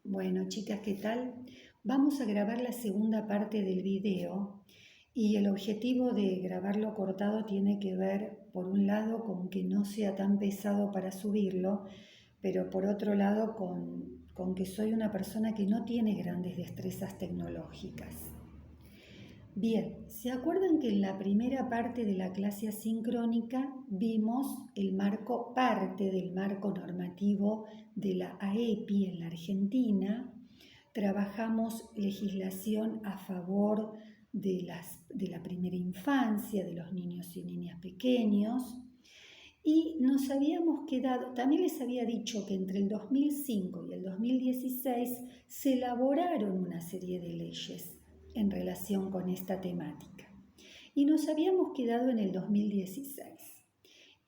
Bueno, chicas, ¿qué tal? Vamos a grabar la segunda parte del video y el objetivo de grabarlo cortado tiene que ver, por un lado, con que no sea tan pesado para subirlo, pero por otro lado, con que soy una persona que no tiene grandes destrezas tecnológicas. Bien, ¿se acuerdan que en la primera parte de la clase asincrónica vimos parte del marco normativo de la AEPI en la Argentina? Trabajamos legislación a favor de la primera infancia, de los niños y niñas pequeños, y nos habíamos quedado, también les había dicho que entre el 2005 y el 2016 se elaboraron una serie de leyes en relación con esta temática. Y nos habíamos quedado en el 2016.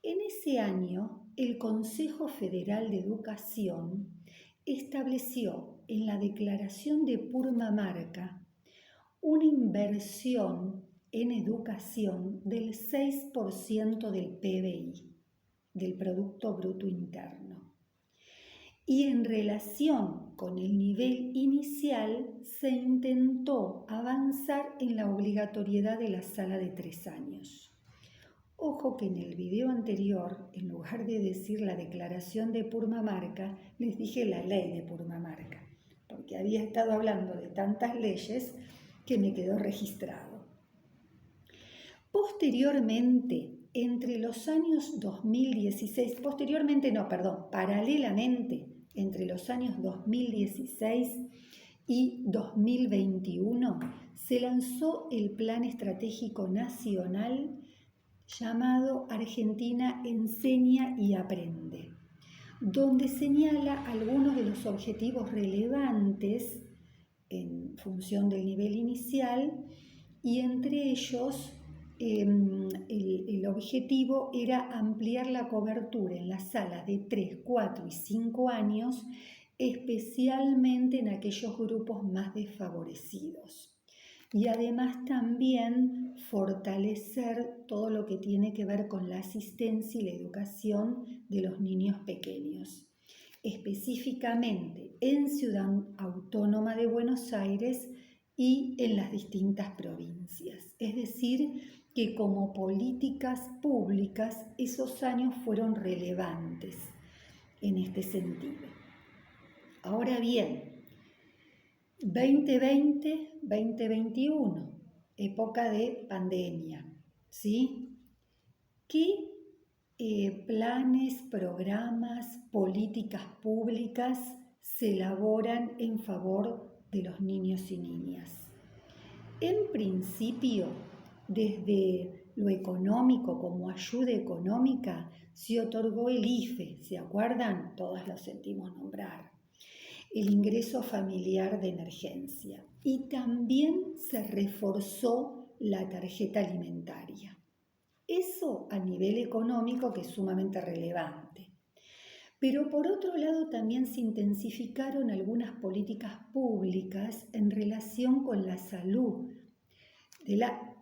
En ese año, el Consejo Federal de Educación estableció en la Declaración de Purmamarca una inversión en educación del 6% del PBI, del Producto Bruto Interno. Y en relación con el nivel inicial se intentó avanzar en la obligatoriedad de la sala de 3 años. Ojo que en el video anterior, en lugar de decir la declaración de Purmamarca, les dije la ley de Purmamarca, porque había estado hablando de tantas leyes que me quedó registrado. Posteriormente, entre los años 2016, paralelamente, entre los años 2016 y 2021, se lanzó el Plan Estratégico Nacional llamado Argentina Enseña y Aprende, donde señala algunos de los objetivos relevantes en función del nivel inicial, y entre ellos el objetivo era ampliar la cobertura en las salas de 3, 4 y 5 años, especialmente en aquellos grupos más desfavorecidos. Y además también fortalecer todo lo que tiene que ver con la asistencia y la educación de los niños pequeños, específicamente en Ciudad Autónoma de Buenos Aires y en las distintas provincias. Es decir, que como políticas públicas esos años fueron relevantes en este sentido. Ahora bien, 2020-2021, época de pandemia, ¿sí? ¿Qué planes, programas, políticas públicas se elaboran en favor de los niños y niñas? En principio, desde lo económico, como ayuda económica, se otorgó el IFE, ¿se acuerdan? Todas lo sentimos nombrar. El ingreso familiar de emergencia. Y también se reforzó la tarjeta alimentaria. Eso a nivel económico, que es sumamente relevante. Pero por otro lado también se intensificaron algunas políticas públicas en relación con la salud.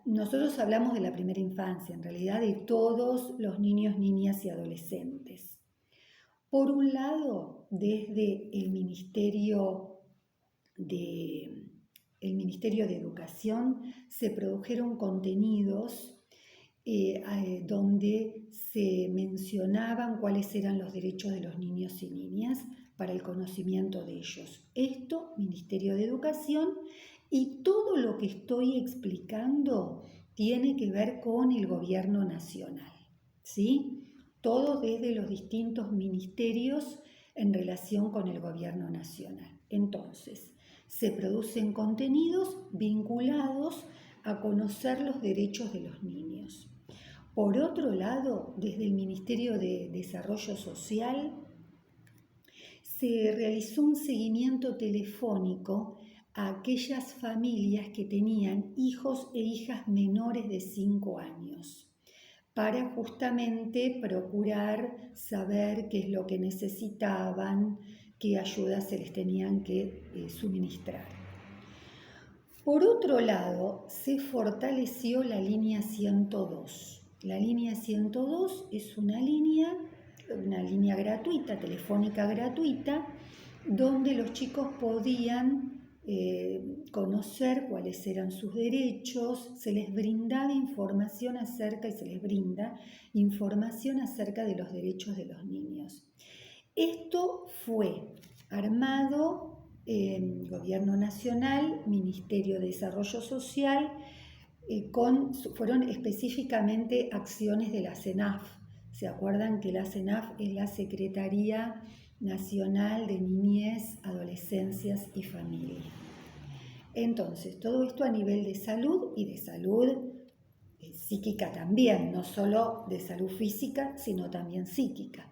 Nosotros hablamos de la primera infancia, en realidad de todos los niños, niñas y adolescentes. Por un lado, desde el Ministerio de Educación se produjeron contenidos donde se mencionaban cuáles eran los derechos de los niños y niñas para el conocimiento de ellos. Esto, Ministerio de Educación, y todo lo que estoy explicando tiene que ver con el gobierno nacional, ¿sí? Todo desde los distintos ministerios en relación con el gobierno nacional. Entonces, se producen contenidos vinculados a conocer los derechos de los niños. Por otro lado, desde el Ministerio de Desarrollo Social se realizó un seguimiento telefónico a aquellas familias que tenían hijos e hijas menores de 5 años, para justamente procurar saber qué es lo que necesitaban, qué ayudas se les tenían que suministrar. Por otro lado, se fortaleció la línea 102. La línea 102 es una línea gratuita, telefónica gratuita, donde los chicos podían conocer cuáles eran sus derechos, se les brindaba información acerca y se les brinda información acerca de los derechos de los niños. Esto fue armado en Gobierno Nacional, Ministerio de Desarrollo Social, fueron específicamente acciones de la CENAF. ¿Se acuerdan que la CENAF es la Secretaría Nacional de Niñez, Adolescencias y Familia? Entonces, todo esto a nivel de salud y de salud psíquica también, no solo de salud física, sino también psíquica.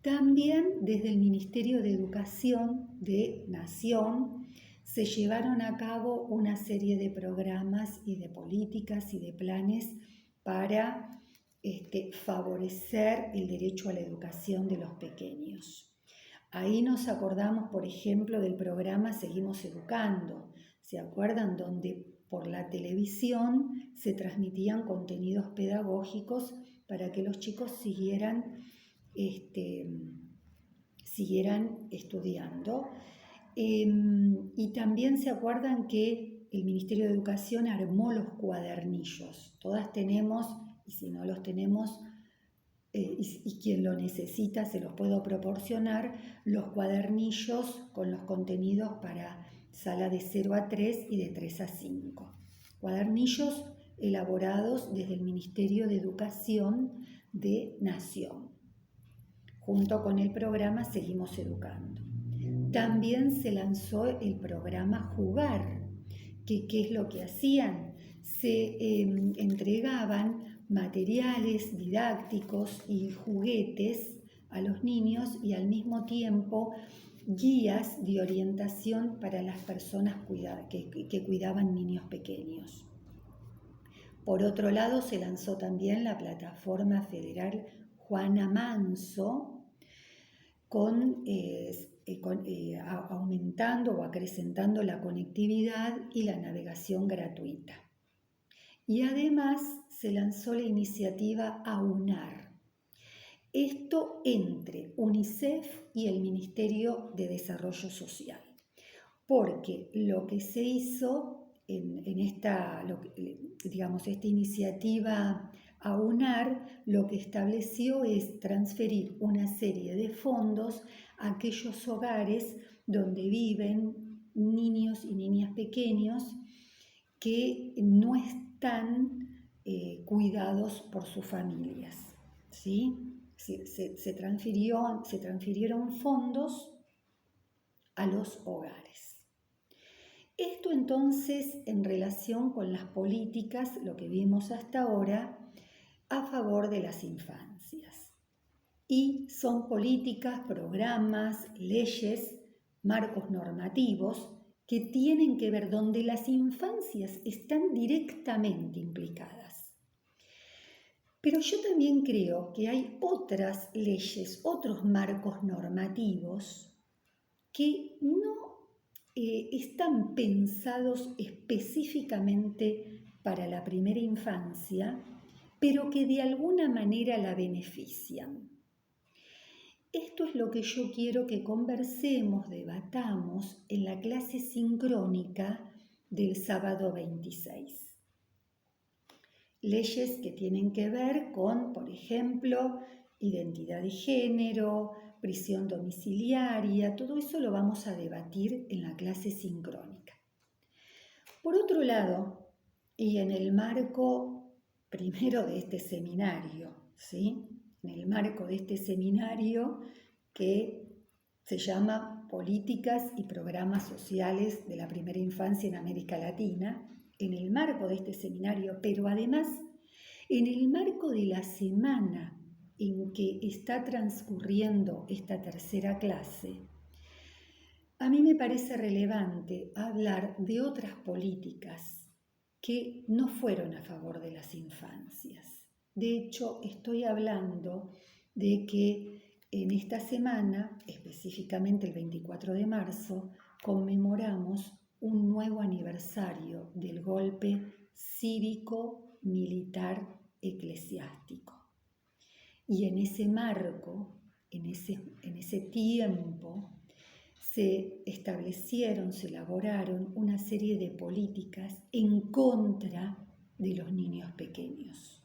También desde el Ministerio de Educación de Nación se llevaron a cabo una serie de programas y de políticas y de planes para favorecer el derecho a la educación de los pequeños. Ahí nos acordamos, por ejemplo, del programa Seguimos Educando. ¿Se acuerdan? Donde por la televisión se transmitían contenidos pedagógicos para que los chicos siguieran estudiando. Y también se acuerdan que el Ministerio de Educación armó los cuadernillos. Todas tenemos, y si no los tenemos, y quien lo necesita se los puedo proporcionar, los cuadernillos con los contenidos para sala de 0 a 3 y de 3 a 5. Cuadernillos elaborados desde el Ministerio de Educación de Nación. Junto con el programa Seguimos Educando. También se lanzó el programa Jugar, que ¿qué es lo que hacían? Se entregaban materiales didácticos y juguetes a los niños y al mismo tiempo guías de orientación para las personas que cuidaban niños pequeños. Por otro lado, se lanzó también la plataforma federal Juana Manso, aumentando o acrecentando la conectividad y la navegación gratuita. Y además se lanzó la iniciativa AUNAR. Esto entre UNICEF y el Ministerio de Desarrollo Social, porque lo que se hizo en esta iniciativa AUNAR, lo que estableció es transferir una serie de fondos a aquellos hogares donde viven niños y niñas pequeños que no están cuidados por sus familias, ¿sí? Se transfirieron fondos a los hogares. Esto entonces en relación con las políticas, lo que vimos hasta ahora, a favor de las infancias. Y son políticas, programas, leyes, marcos normativos que tienen que ver donde las infancias están directamente implicadas. Pero yo también creo que hay otras leyes, otros marcos normativos que no están pensados específicamente para la primera infancia, pero que de alguna manera la benefician. Esto es lo que yo quiero que conversemos, debatamos en la clase sincrónica del sábado 26. Leyes que tienen que ver con, por ejemplo, identidad de género, prisión domiciliaria, todo eso lo vamos a debatir en la clase sincrónica. Por otro lado, y en el marco primero de este seminario, ¿sí? En el marco de este seminario que se llama Políticas y Programas Sociales de la Primera Infancia en América Latina, en el marco de este seminario, pero además en el marco de la semana en que está transcurriendo esta tercera clase, a mí me parece relevante hablar de otras políticas que no fueron a favor de las infancias. De hecho, estoy hablando de que en esta semana, específicamente el 24 de marzo, conmemoramos un nuevo aniversario del golpe cívico-militar eclesiástico. Y en ese marco, en ese tiempo, se establecieron, se elaboraron una serie de políticas en contra de los niños pequeños.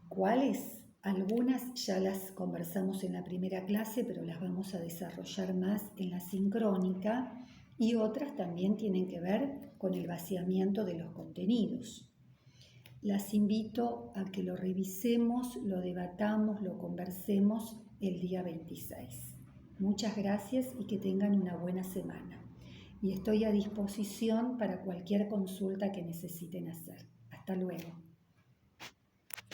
¿Cuáles? Algunas ya las conversamos en la primera clase, pero las vamos a desarrollar más en la sincrónica, y otras también tienen que ver con el vaciamiento de los contenidos. Las invito a que lo revisemos, lo debatamos, lo conversemos el día 26. Muchas gracias y que tengan una buena semana. Y estoy a disposición para cualquier consulta que necesiten hacer. Hasta luego.